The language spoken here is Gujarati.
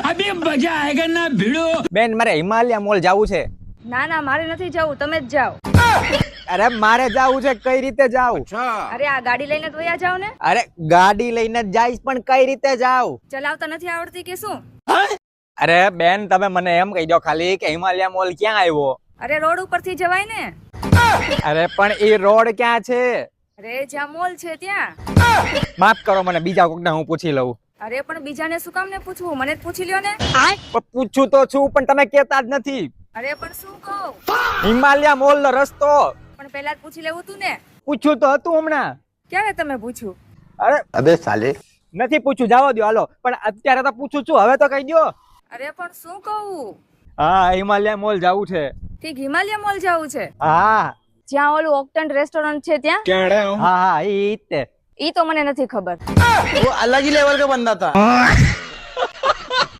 अभी मजा आएगा ना भिड़ो। બેન મારે હિમાલય મોલ જાવું છે. ના ના મારે નથી જવું, તમે જ જાઓ. અરે મારે જાવું છે, કઈ રીતે જાવ? અરે આ ગાડી લઈને તો વયા જાઓ ને. અરે ગાડી લઈને જ જઈશ પણ કઈ રીતે જાવ? ચલાવતા નથી આવડતી કે શું? અરે બેન તમે મને એમ કહી દો ખાલી કે હિમાલય મોલ ક્યાં આવ્યો? અરે રોડ ઉપરથી જવાય ને. અરે પણ એ રોડ ક્યાં છે? અરે જ્યાં મોલ છે ત્યાં. માફ કરો મને, બીજા કોકને હું પૂછી લઉં. અરે પણ બીજાને શું કામ ને પૂછવું, મને જ પૂછી લ્યો ને. પણ પૂછું તો છું પણ તમે કહેતા જ નથી. અરે પણ શું કહું? હિમાલય મોલ નો રસ્તો. પણ પહેલા જ પૂછી લેવું તું ને. પૂછ્યું તો હતું હમણાં. ક્યારે તમે પૂછ્યું? અરે अबे साले નથી પૂછ્યું, જવા દો હાલો. પણ અત્યારે તો પૂછું છું, હવે તો કહી દો. અરે પણ શું કહું? હા હિમાલય મોલ જાવું છે. ઠીક, હિમાલય મોલ જવું છે. હા જ્યાં ઓલું ઓક્ટન રેસ્ટોરન્ટ છે ત્યાં. હા ઈ જ તે. ઈ તો મને નથી ખબર. वो अलग ही लेवल का बंदा था.